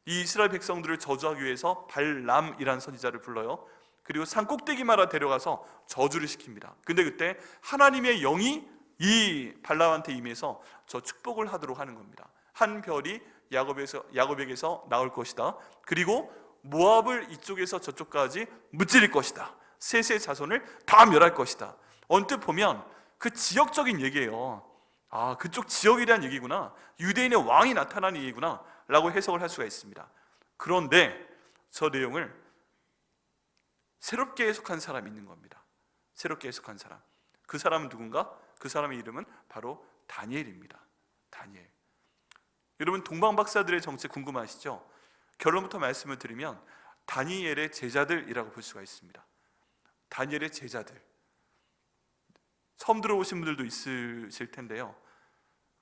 이 이스라엘 백성들을 저주하기 위해서 발람이라는 선지자를 불러요. 그리고 산 꼭대기마다 데려가서 저주를 시킵니다. 근데 그때 하나님의 영이 이 발람한테 임해서 저 축복을 하도록 하는 겁니다. 한 별이 야곱에게서 나올 것이다. 그리고 모압을 이쪽에서 저쪽까지 무찌를 것이다. 셋의 자손을 다 멸할 것이다. 언뜻 보면 그 지역적인 얘기예요. 그쪽 지역에 대한 얘기구나, 유대인의 왕이 나타나는 얘기구나 라고 해석을 할 수가 있습니다. 그런데 저 내용을 새롭게 해석한 사람이 있는 겁니다. 새롭게 해석한 사람. 그 사람은 누군가? 그 사람의 이름은 바로 다니엘입니다. 다니엘. 여러분, 동방박사들의 정체 궁금하시죠? 결론부터 말씀을 드리면 다니엘의 제자들이라고 볼 수가 있습니다. 다니엘의 제자들. 처음 들어오신 분들도 있으실 텐데요,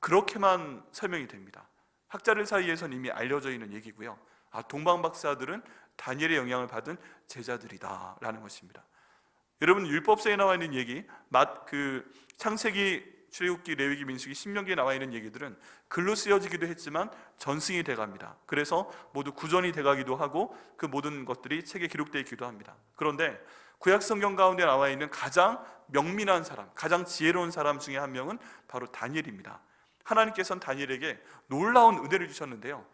그렇게만 설명이 됩니다. 학자들 사이에서는 이미 알려져 있는 얘기고요. 동방박사들은 다니엘의 영향을 받은 제자들이다 라는 것입니다. 여러분, 율법서에 나와 있는 얘기, 창세기 출애굽기, 레위기, 민수기, 신명기에 나와 있는 얘기들은 글로 쓰여지기도 했지만 전승이 돼갑니다. 그래서 모두 구전이 돼가기도 하고 그 모든 것들이 책에 기록되어 있기도 합니다. 그런데 구약 성경 가운데 나와 있는 가장 명민한 사람, 가장 지혜로운 사람 중에 한 명은 바로 다니엘입니다. 하나님께서는 다니엘에게 놀라운 은혜를 주셨는데요,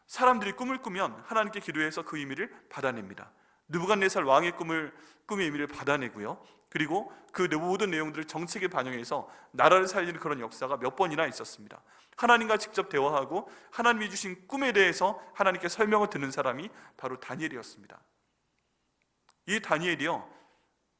사람들이 꿈을 꾸면 하나님께 기도해서 그 의미를 받아냅니다. 느부갓네살 왕의 꿈의 의미를 받아내고요, 그리고 그 모든 내용들을 정책에 반영해서 나라를 살리는 그런 역사가 몇 번이나 있었습니다. 하나님과 직접 대화하고 하나님이 주신 꿈에 대해서 하나님께 설명을 듣는 사람이 바로 다니엘이었습니다. 이 다니엘이요,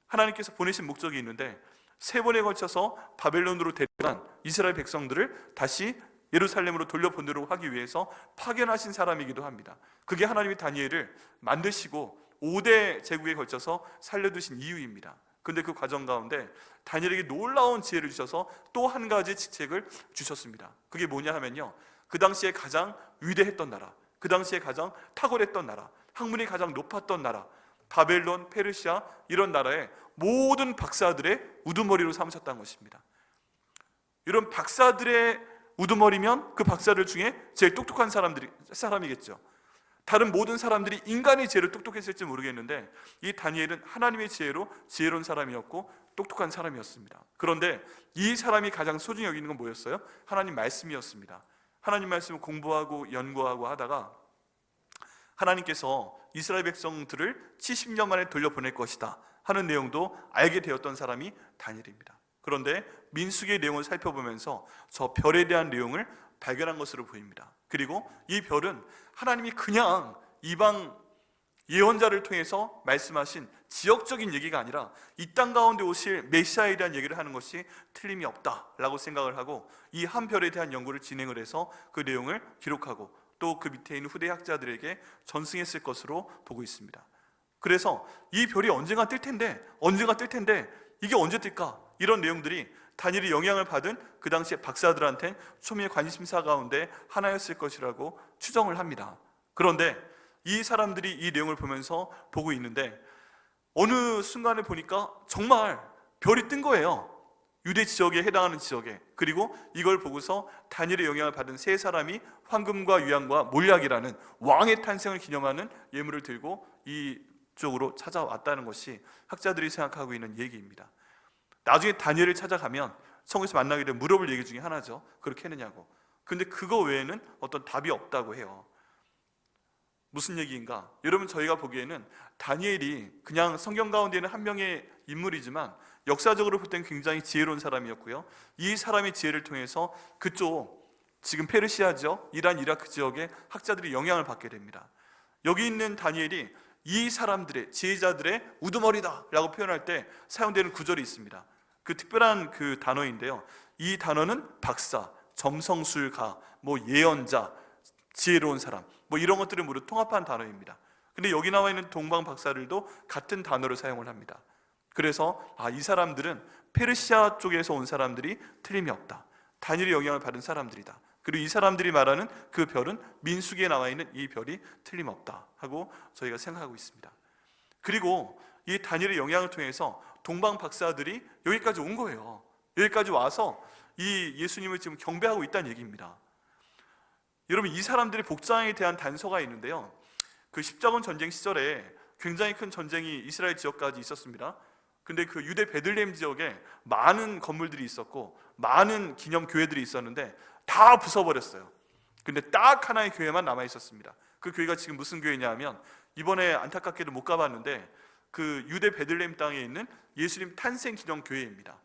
하나님께서 보내신 목적이 있는데 3번에 걸쳐서 바벨론으로 데려간 이스라엘 백성들을 다시 예루살렘으로 돌려보내도록 하기 위해서 파견하신 사람이기도 합니다. 그게 하나님이 다니엘을 만드시고 5대 제국에 걸쳐서 살려두신 이유입니다. 근데 그 과정 가운데 다니엘에게 놀라운 지혜를 주셔서 또 한 가지 직책을 주셨습니다. 그게 뭐냐 하면요, 그 당시에 가장 위대했던 나라, 그 당시에 가장 탁월했던 나라, 학문이 가장 높았던 나라, 바벨론, 페르시아, 이런 나라의 모든 박사들의 우두머리로 삼으셨다는 것입니다. 이런 박사들의 우두머리면 그 박사들 중에 제일 똑똑한 사람이겠죠. 다른 모든 사람들이 인간의 지혜로 똑똑했을지 모르겠는데 이 다니엘은 하나님의 지혜로 지혜로운 사람이었고 똑똑한 사람이었습니다. 그런데 이 사람이 가장 소중히 여기는 건 뭐였어요? 하나님 말씀이었습니다. 하나님 말씀을 공부하고 연구하고 하다가 하나님께서 이스라엘 백성들을 70년 만에 돌려보낼 것이다 하는 내용도 알게 되었던 사람이 다니엘입니다. 그런데 민수기의 내용을 살펴보면서 저 별에 대한 내용을 발견한 것으로 보입니다. 그리고 이 별은 하나님이 그냥 이방 예언자를 통해서 말씀하신 지역적인 얘기가 아니라 이 땅 가운데 오실 메시아에 대한 얘기를 하는 것이 틀림이 없다라고 생각을 하고 이 한 별에 대한 연구를 진행을 해서 그 내용을 기록하고 또 그 밑에 있는 후대 학자들에게 전승했을 것으로 보고 있습니다. 그래서 이 별이 언젠가 뜰 텐데 이게 언제 뜰까? 이런 내용들이 다니엘이 영향을 받은 그 당시에 박사들한테는 초미의 관심사 가운데 하나였을 것이라고 추정을 합니다. 그런데 이 사람들이 이 내용을 보면서 보고 있는데 어느 순간에 보니까 정말 별이 뜬 거예요. 유대 지역에 해당하는 지역에. 그리고 이걸 보고서 다니엘의 영향을 받은 3사람이 황금과 유향과 몰약이라는 왕의 탄생을 기념하는 예물을 들고 이쪽으로 찾아왔다는 것이 학자들이 생각하고 있는 얘기입니다. 나중에 다니엘을 찾아가면 성에서 만나게 되면 물어볼 얘기 중에 하나죠. 그렇게 했느냐고. 근데 그거 외에는 어떤 답이 없다고 해요. 무슨 얘기인가? 여러분, 저희가 보기에는 다니엘이 그냥 성경 가운데 있는 한 명의 인물이지만 역사적으로 볼 때는 굉장히 지혜로운 사람이었고요, 이 사람의 지혜를 통해서 그쪽 지금 페르시아죠, 이란, 이라크 지역의 학자들이 영향을 받게 됩니다. 여기 있는 다니엘이 이 사람들의 지혜자들의 우두머리다 라고 표현할 때 사용되는 구절이 있습니다. 그 특별한 그 단어인데요, 이 단어는 박사, 점성술가, 예언자, 지혜로운 사람, 이런 것들을 모두 통합한 단어입니다. 근데 여기 나와 있는 동방 박사들도 같은 단어를 사용을 합니다. 그래서 이 사람들은 페르시아 쪽에서 온 사람들이 틀림이 없다, 다니엘의 영향을 받은 사람들이다, 그리고 이 사람들이 말하는 그 별은 민수기에 나와 있는 이 별이 틀림없다 하고 저희가 생각하고 있습니다. 그리고 이 다니엘의 영향을 통해서 동방 박사들이 여기까지 온 거예요. 여기까지 와서 이 예수님을 지금 경배하고 있다는 얘기입니다. 여러분, 이 사람들의 복장에 대한 단서가 있는데요, 그 십자군 전쟁 시절에 굉장히 큰 전쟁이 이스라엘 지역까지 있었습니다. 근데 그 유대 베들레헴 지역에 많은 건물들이 있었고 많은 기념 교회들이 있었는데 다 부숴버렸어요. 근데 딱 하나의 교회만 남아 있었습니다. 그 교회가 지금 무슨 교회냐 하면, 이번에 안타깝게도 못 가봤는데 그 유대 베들레헴 땅에 있는 예수님 탄생 기념 교회입니다.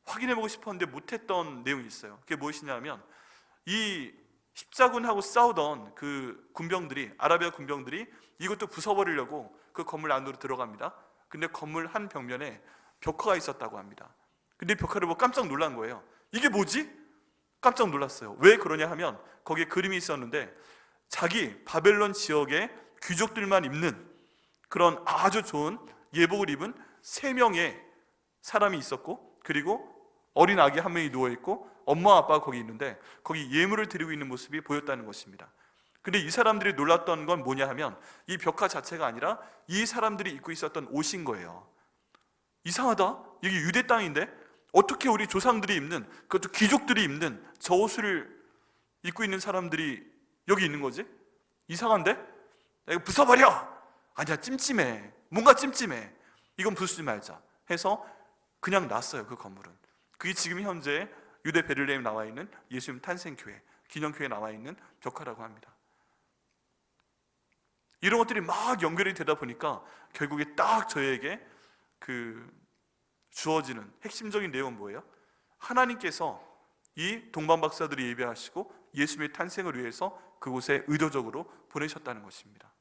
확인해보고 싶었는데 못했던 내용이 있어요. 그게 무엇이냐면, 이 십자군하고 싸우던 그 군병들이, 아라비아 군병들이 이것도 부숴버리려고 그 건물 안으로 들어갑니다. 근데 건물 한 벽면에 벽화가 있었다고 합니다. 근데 벽화를 보고 깜짝 놀란 거예요. 이게 뭐지? 깜짝 놀랐어요. 왜 그러냐 하면 거기에 그림이 있었는데 자기 바벨론 지역의 귀족들만 입는 그런 아주 좋은 예복을 입은 3명의 사람이 있었고, 그리고 어린 아기 한 명이 누워있고 엄마 아빠가 거기 있는데 거기 예물을 드리고 있는 모습이 보였다는 것입니다. 근데 이 사람들이 놀랐던 건 뭐냐 하면 이 벽화 자체가 아니라 이 사람들이 입고 있었던 옷인 거예요. 이상하다, 여기 유대 땅인데 어떻게 우리 조상들이 입는, 그것도 귀족들이 입는 저 옷을 입고 있는 사람들이 여기 있는 거지? 이상한데? 야, 이거 부숴버려! 아니야, 찜찜해. 뭔가 찜찜해. 이건 부수지 말자 해서 그냥 놨어요. 그 건물은. 그게 지금 현재 유대 베들레헴에 나와 있는 예수님 탄생교회, 기념교회에 나와 있는 벽화라고 합니다. 이런 것들이 막 연결이 되다 보니까 결국에 딱 저에게 주어지는 핵심적인 내용은 뭐예요? 하나님께서 이 동방박사들이 예배하시고 예수님의 탄생을 위해서 그곳에 의도적으로 보내셨다는 것입니다.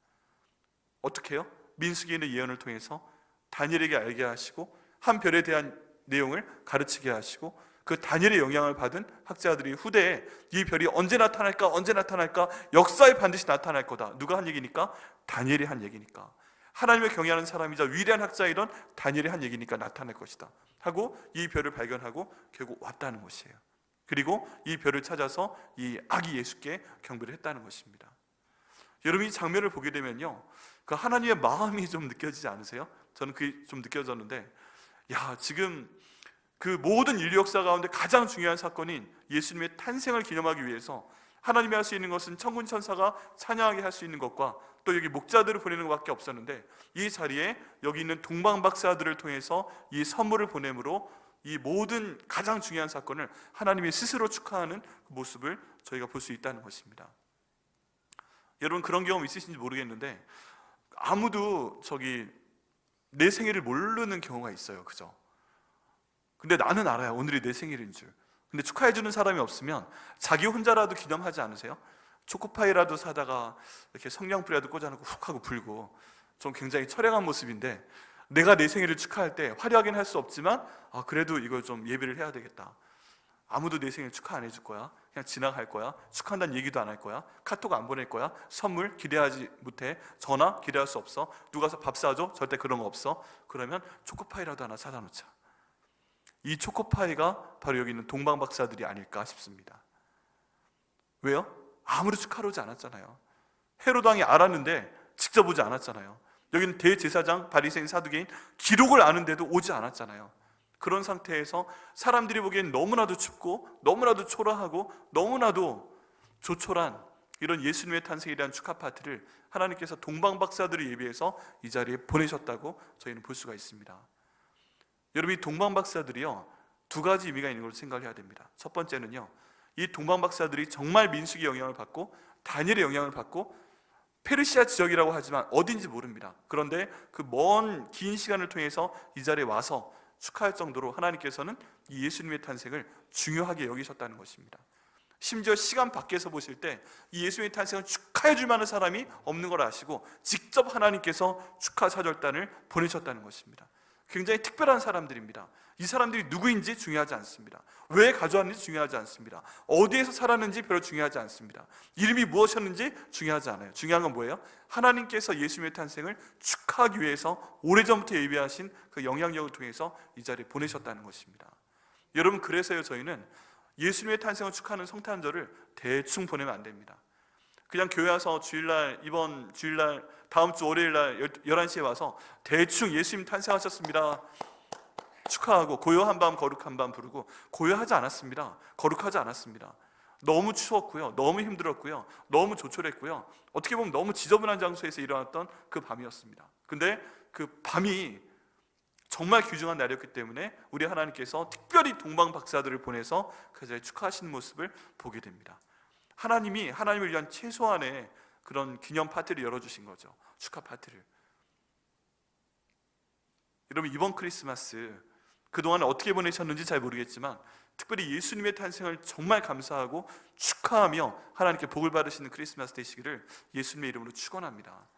어떻게 해요? 민수기에 있는 예언을 통해서 다니엘에게 알게 하시고 한 별에 대한 내용을 가르치게 하시고 그 다니엘의 영향을 받은 학자들이 후대에 이 별이 언제 나타날까 역사에 반드시 나타날 거다. 누가 한 얘기니까? 다니엘이 한 얘기니까. 하나님을 경외하는 사람이자 위대한 학자이던 다니엘이 한 얘기니까 나타날 것이다 하고 이 별을 발견하고 결국 왔다는 것이에요. 그리고 이 별을 찾아서 이 아기 예수께 경배를 했다는 것입니다. 여러분, 이 장면을 보게 되면요, 그 하나님의 마음이 좀 느껴지지 않으세요? 저는 그게 좀 느껴졌는데, 야, 지금 그 모든 인류 역사 가운데 가장 중요한 사건인 예수님의 탄생을 기념하기 위해서 하나님이 할 수 있는 것은 천군 천사가 찬양하게 할 수 있는 것과 또 여기 목자들을 보내는 것밖에 없었는데, 이 자리에 여기 있는 동방박사들을 통해서 이 선물을 보냄으로 이 모든 가장 중요한 사건을 하나님이 스스로 축하하는 그 모습을 저희가 볼 수 있다는 것입니다. 여러분, 그런 경험 있으신지 모르겠는데 아무도 내 생일을 모르는 경우가 있어요. 그죠? 근데 나는 알아요. 오늘이 내 생일인 줄. 근데 축하해주는 사람이 없으면 자기 혼자라도 기념하지 않으세요? 초코파이라도 사다가 이렇게 성냥불이라도 꽂아놓고 훅 하고 불고, 좀 굉장히 처량한 모습인데, 내가 내 생일을 축하할 때 화려하긴 할 수 없지만 그래도 이걸 좀 예배를 해야 되겠다. 아무도 내 생일 축하 안 해줄 거야. 그냥 지나갈 거야. 축하한다는 얘기도 안 할 거야. 카톡 안 보낼 거야. 선물 기대하지 못해. 전화 기대할 수 없어. 누가 밥 사줘? 절대 그런 거 없어. 그러면 초코파이라도 하나 사다 놓자. 이 초코파이가 바로 여기 있는 동방박사들이 아닐까 싶습니다. 왜요? 아무도 축하러 오지 않았잖아요. 헤롯 왕이 알았는데 직접 오지 않았잖아요. 여기는 대제사장, 바리새인, 사두개인 기록을 아는데도 오지 않았잖아요. 그런 상태에서 사람들이 보기엔 너무나도 춥고 너무나도 초라하고 너무나도 조촐한 이런 예수님의 탄생에 대한 축하 파티를 하나님께서 동방박사들을 예비해서 이 자리에 보내셨다고 저희는 볼 수가 있습니다. 여러분, 이 동방박사들이요, 두 가지 의미가 있는 걸 생각을 해야 됩니다. 첫 번째는요, 이 동방박사들이 정말 민수기의 영향을 받고 다니엘의 영향을 받고 페르시아 지역이라고 하지만 어딘지 모릅니다. 그런데 그 먼 긴 시간을 통해서 이 자리에 와서 축하할 정도로 하나님께서는 이 예수님의 탄생을 중요하게 여기셨다는 것입니다. 심지어 시간 밖에서 보실 때 이 예수님의 탄생을 축하해 줄 만한 사람이 없는 걸 아시고 직접 하나님께서 축하 사절단을 보내셨다는 것입니다. 굉장히 특별한 사람들입니다. 이 사람들이 누구인지 중요하지 않습니다. 왜 가져왔는지 중요하지 않습니다. 어디에서 살았는지 별로 중요하지 않습니다. 이름이 무엇이었는지 중요하지 않아요. 중요한 건 뭐예요? 하나님께서 예수님의 탄생을 축하하기 위해서 오래전부터 예비하신 그 영향력을 통해서 이 자리에 보내셨다는 것입니다. 여러분, 그래서요, 저희는 예수님의 탄생을 축하하는 성탄절을 대충 보내면 안 됩니다. 그냥 교회 와서 주일날, 이번 주일날, 다음 주 월요일날 11시에 와서 대충 예수님 탄생하셨습니다 축하하고 고요한 밤 거룩한 밤 부르고, 고요하지 않았습니다. 거룩하지 않았습니다. 너무 추웠고요, 너무 힘들었고요, 너무 조촐했고요, 어떻게 보면 너무 지저분한 장소에서 일어났던 그 밤이었습니다. 근데 그 밤이 정말 귀중한 날이었기 때문에 우리 하나님께서 특별히 동방박사들을 보내서 그 자리에 축하하시는 모습을 보게 됩니다. 하나님이 하나님을 위한 최소한의 그런 기념 파티를 열어주신 거죠. 축하 파티를. 여러분, 이번 크리스마스 그동안 어떻게 보내셨는지 잘 모르겠지만 특별히 예수님의 탄생을 정말 감사하고 축하하며 하나님께 복을 받으시는 크리스마스 되시기를 예수님의 이름으로 축원합니다.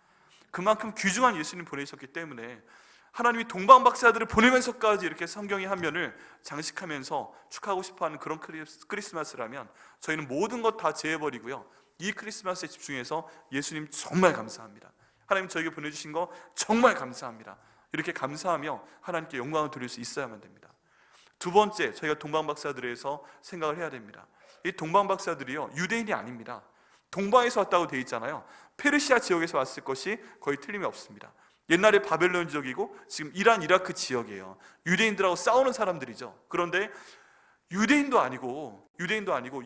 그만큼 귀중한 예수님 보내셨기 때문에 하나님이 동방박사들을 보내면서까지 이렇게 성경의 한 면을 장식하면서 축하하고 싶어하는 그런 크리스마스라면 저희는 모든 것 다 제해버리고요, 이 크리스마스에 집중해서 예수님 정말 감사합니다, 하나님 저에게 보내주신 거 정말 감사합니다, 이렇게 감사하며 하나님께 영광을 드릴 수 있어야만 됩니다. 두 번째, 저희가 동방박사들에서 생각을 해야 됩니다. 이 동방박사들이요, 유대인이 아닙니다. 동방에서 왔다고 되어 있잖아요. 페르시아 지역에서 왔을 것이 거의 틀림이 없습니다. 옛날에 바벨론 지역이고 지금 이란 이라크 지역이에요. 유대인들하고 싸우는 사람들이죠. 그런데 유대인도 아니고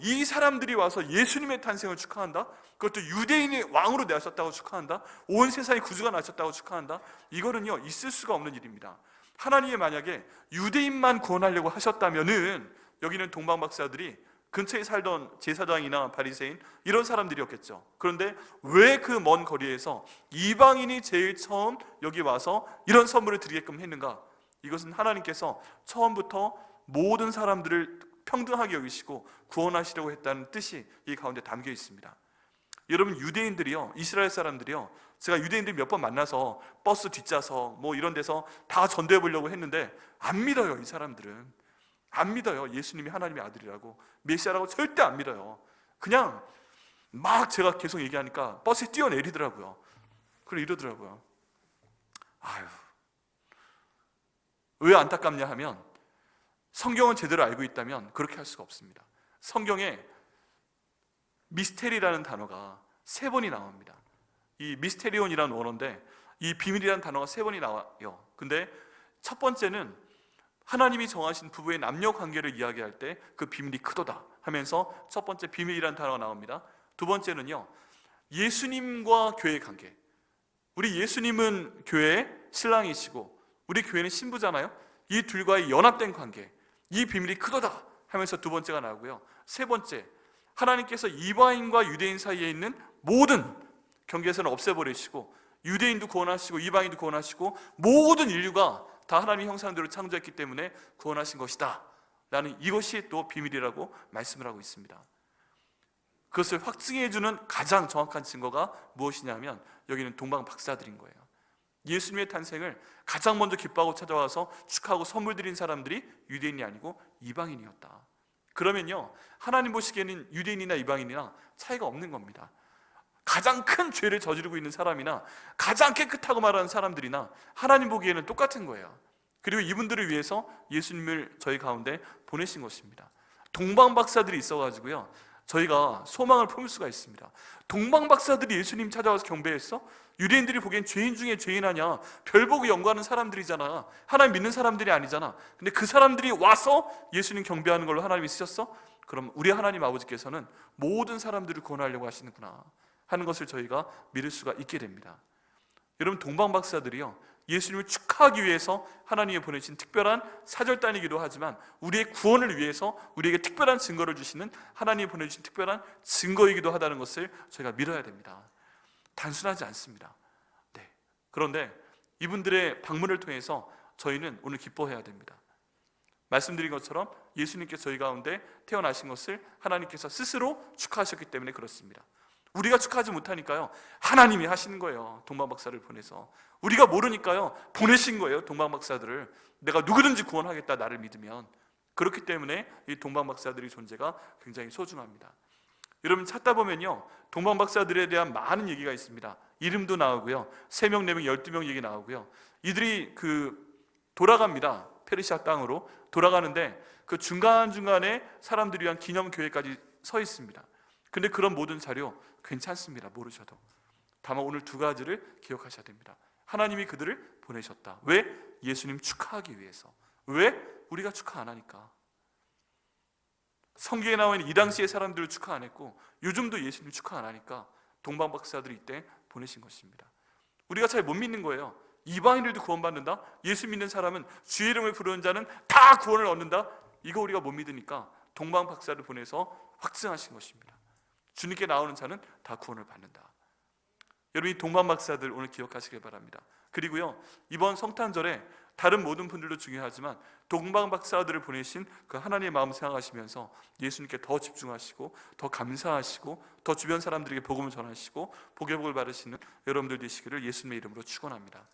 이 사람들이 와서 예수님의 탄생을 축하한다? 그것도 유대인이 왕으로 나셨다고 축하한다? 온 세상에 구주가 나셨다고 축하한다? 이거는요, 있을 수가 없는 일입니다. 하나님이 만약에 유대인만 구원하려고 하셨다면은 여기는 동방박사들이 근처에 살던 제사장이나 바리새인 이런 사람들이었겠죠. 그런데 왜 그 먼 거리에서 이방인이 제일 처음 여기 와서 이런 선물을 드리게끔 했는가? 이것은 하나님께서 처음부터 모든 사람들을 평등하게 여기시고 구원하시려고 했다는 뜻이 이 가운데 담겨 있습니다. 여러분, 유대인들이요, 이스라엘 사람들이요, 제가 유대인들 몇 번 만나서 버스 뒷좌석 뭐 이런 데서 다 전도해 보려고 했는데 안 믿어요. 이 사람들은 안 믿어요. 예수님이 하나님의 아들이라고, 메시아라고 절대 안 믿어요. 그냥 막 제가 계속 얘기하니까 버스에 뛰어내리더라고요. 그리고 이러더라고요. 아유, 왜 안타깝냐 하면 성경은 제대로 알고 있다면 그렇게 할 수가 없습니다. 성경에 미스테리라는 단어가 3번이 나옵니다. 이 미스테리온이라는 원어인데 이 비밀이라는 단어가 3번이 나와요. 근데 첫 번째는 하나님이 정하신 부부의 남녀 관계를 이야기할 때 그 비밀이 크도다 하면서 첫 번째 비밀이라는 단어가 나옵니다. 두 번째는요, 예수님과 교회의 관계. 우리 예수님은 교회의 신랑이시고 우리 교회는 신부잖아요. 이 둘과의 연합된 관계, 이 비밀이 크도다 하면서 두 번째가 나오고요. 세 번째, 하나님께서 이방인과 유대인 사이에 있는 모든 경계선을 없애버리시고 유대인도 구원하시고 이방인도 구원하시고 모든 인류가 다 하나님의 형상대로 창조했기 때문에 구원하신 것이다 라는, 이것이 또 비밀이라고 말씀을 하고 있습니다. 그것을 확증해주는 가장 정확한 증거가 무엇이냐면 여기는 동방박사들인 거예요. 예수님의 탄생을 가장 먼저 기뻐하고 찾아와서 축하하고 선물 드린 사람들이 유대인이 아니고 이방인이었다. 그러면요, 하나님 보시기에는 유대인이나 이방인이나 차이가 없는 겁니다. 가장 큰 죄를 저지르고 있는 사람이나 가장 깨끗하고 말하는 사람들이나 하나님 보기에는 똑같은 거예요. 그리고 이분들을 위해서 예수님을 저희 가운데 보내신 것입니다. 동방박사들이 있어가지고요, 저희가 소망을 품을 수가 있습니다. 동방박사들이 예수님 찾아와서 경배했어? 유대인들이 보기엔 죄인 중에 죄인 아니야, 별 보고 연구하는 사람들이잖아, 하나님 믿는 사람들이 아니잖아. 근데 그 사람들이 와서 예수님 경배하는 걸로 하나님이 쓰셨어? 그럼 우리 하나님 아버지께서는 모든 사람들을 구원하려고 하시는구나 하는 것을 저희가 믿을 수가 있게 됩니다. 여러분, 동방박사들이요, 예수님을 축하하기 위해서 하나님이 보내신 특별한 사절단이기도 하지만 우리의 구원을 위해서 우리에게 특별한 증거를 주시는, 하나님이 보내주신 특별한 증거이기도 하다는 것을 저희가 믿어야 됩니다. 단순하지 않습니다. 네. 그런데 이분들의 방문을 통해서 저희는 오늘 기뻐해야 됩니다. 말씀드린 것처럼 예수님께서 저희 가운데 태어나신 것을 하나님께서 스스로 축하하셨기 때문에 그렇습니다. 우리가 축하하지 못하니까요, 하나님이 하시는 거예요. 동방박사를 보내서. 우리가 모르니까요, 보내신 거예요. 동방박사들을. 내가 누구든지 구원하겠다, 나를 믿으면. 그렇기 때문에 이 동방박사들의 존재가 굉장히 소중합니다. 여러분, 찾다 보면요, 동방박사들에 대한 많은 얘기가 있습니다. 이름도 나오고요, 3명, 4명, 12명 얘기 나오고요. 이들이 돌아갑니다. 페르시아 땅으로 돌아가는데 그 중간중간에 사람들이 위한 기념교회까지 서 있습니다. 근데 그런 모든 자료 괜찮습니다. 모르셔도. 다만 오늘 2가지를 기억하셔야 됩니다. 하나님이 그들을 보내셨다. 왜? 예수님 축하하기 위해서. 왜? 우리가 축하 안 하니까. 성경에 나와 있는 이 당시의 사람들을 축하 안 했고 요즘도 예수님 축하 안 하니까 동방박사들이 이때 보내신 것입니다. 우리가 잘 못 믿는 거예요. 이방인들도 구원받는다? 예수 믿는 사람은 주의 이름을 부르는 자는 다 구원을 얻는다? 이거 우리가 못 믿으니까 동방박사를 보내서 확증하신 것입니다. 주님께 나오는 자는 다 구원을 받는다. 여러분, 이 동방박사들 오늘 기억하시길 바랍니다. 그리고요, 이번 성탄절에 다른 모든 분들도 중요하지만 동방박사들을 보내신 그 하나님의 마음 생각하시면서 예수님께 더 집중하시고 더 감사하시고 더 주변 사람들에게 복음을 전하시고 복의 복을 받으시는 여러분들 되시기를 예수님의 이름으로 축원합니다.